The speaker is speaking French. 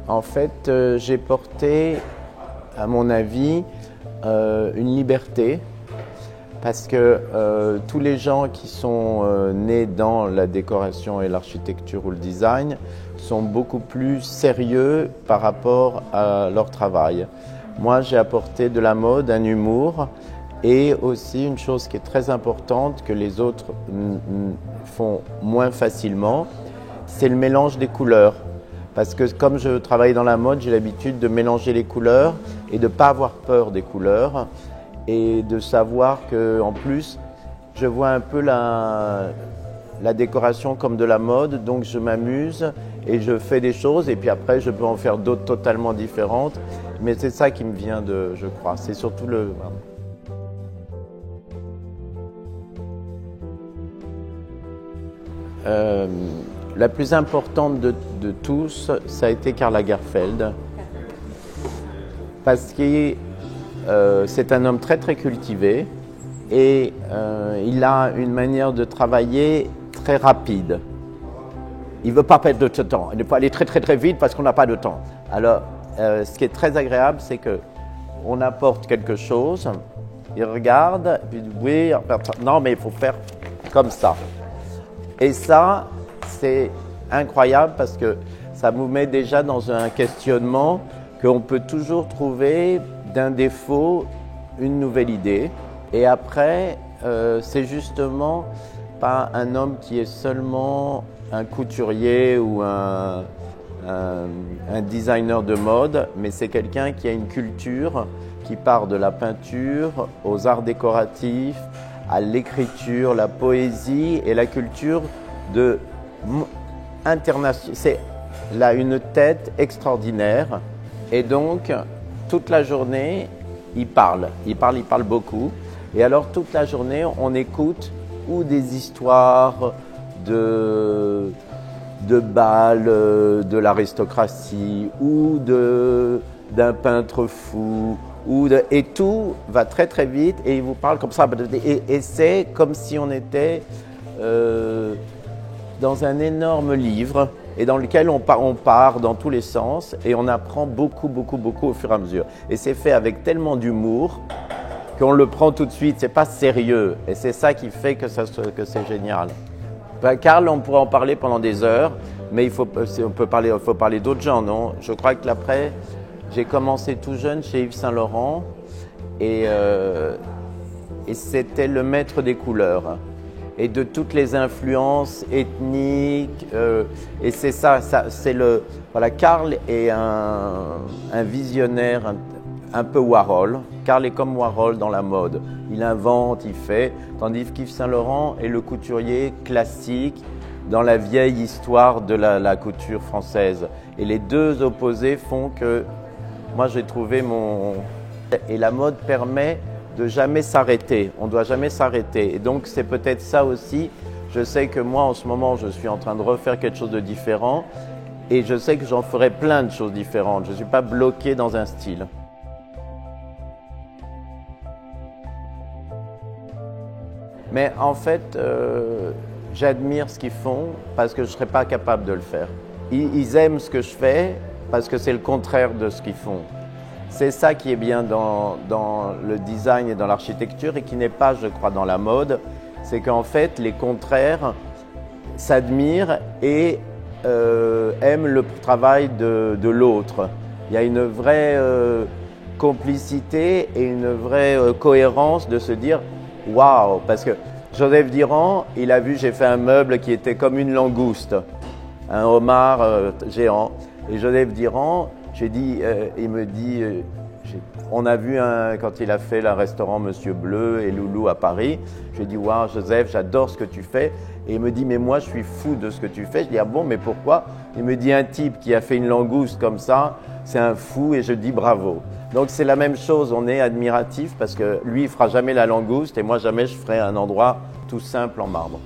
En fait, j'ai porté, à mon avis, une liberté parce que tous les gens qui sont nés dans la décoration et l'architecture ou le design sont beaucoup plus sérieux par rapport à leur travail. Moi, j'ai apporté de la mode, un humour et aussi une chose qui est très importante que les autres font moins facilement, c'est le mélange des couleurs. Parce que comme je travaille dans la mode, j'ai l'habitude de mélanger les couleurs et de ne pas avoir peur des couleurs et de savoir qu'en plus, je vois un peu la décoration comme de la mode, donc je m'amuse et je fais des choses et puis après je peux en faire d'autres totalement différentes. Mais c'est ça qui me vient de, je crois, c'est surtout le... La plus importante de tous, ça a été Karl Lagerfeld, parce que c'est un homme très très cultivé et il a une manière de travailler très rapide. Il ne veut pas perdre de temps, il faut aller très très très vite parce qu'on n'a pas de temps. Alors, ce qui est très agréable, c'est qu'on apporte quelque chose, il regarde, puis oui, non mais il faut faire comme ça. Et ça, c'est incroyable parce que ça vous met déjà dans un questionnement qu'on peut toujours trouver d'un défaut une nouvelle idée. Et après, c'est justement pas un homme qui est seulement un couturier ou un designer de mode, mais c'est quelqu'un qui a une culture qui part de la peinture aux arts décoratifs, à l'écriture, la poésie et la culture internationale. C'est là une tête extraordinaire et donc toute la journée il parle beaucoup et alors toute la journée on écoute ou des histoires de bal de l'aristocratie ou d'un peintre fou et tout va très très vite et il vous parle comme ça et c'est comme si on était dans un énorme livre et dans lequel on part dans tous les sens et on apprend beaucoup au fur et à mesure. Et c'est fait avec tellement d'humour qu'on le prend tout de suite, c'est pas sérieux et c'est ça qui fait que c'est génial. Karl, on pourrait en parler pendant des heures, mais il faut parler d'autres gens, non? Je crois que après, j'ai commencé tout jeune chez Yves Saint Laurent et c'était le maître des couleurs et de toutes les influences ethniques et c'est ça c'est le voilà. Karl est un visionnaire un peu Warhol. Karl est comme Warhol dans la mode, il invente, il fait, tandis qu'Yves Saint Laurent est le couturier classique dans la vieille histoire de la couture française et les deux opposés font que moi j'ai trouvé et la mode permet de jamais s'arrêter, on ne doit jamais s'arrêter et donc c'est peut-être ça aussi. Je sais que moi en ce moment je suis en train de refaire quelque chose de différent et je sais que j'en ferai plein de choses différentes, je ne suis pas bloqué dans un style. Mais en fait, j'admire ce qu'ils font parce que je ne serais pas capable de le faire. Ils aiment ce que je fais parce que c'est le contraire de ce qu'ils font. C'est ça qui est bien dans le design et dans l'architecture et qui n'est pas, je crois, dans la mode. C'est qu'en fait, les contraires s'admirent et aiment le travail de l'autre. Il y a une vraie complicité et une vraie cohérence de se dire « waouh !» Parce que Joseph Durand, il a vu, j'ai fait un meuble qui était comme une langouste, un homard géant. Et Joseph Durand, il me dit, on a vu quand il a fait le restaurant Monsieur Bleu et Loulou à Paris, j'ai dit waouh Joseph, j'adore ce que tu fais. Et il me dit mais moi je suis fou de ce que tu fais. Je dis ah bon mais pourquoi? Il me dit un type qui a fait une langouste comme ça, c'est un fou et je dis bravo. Donc c'est la même chose, on est admiratif parce que lui il fera jamais la langouste et moi jamais je ferai un endroit tout simple en marbre.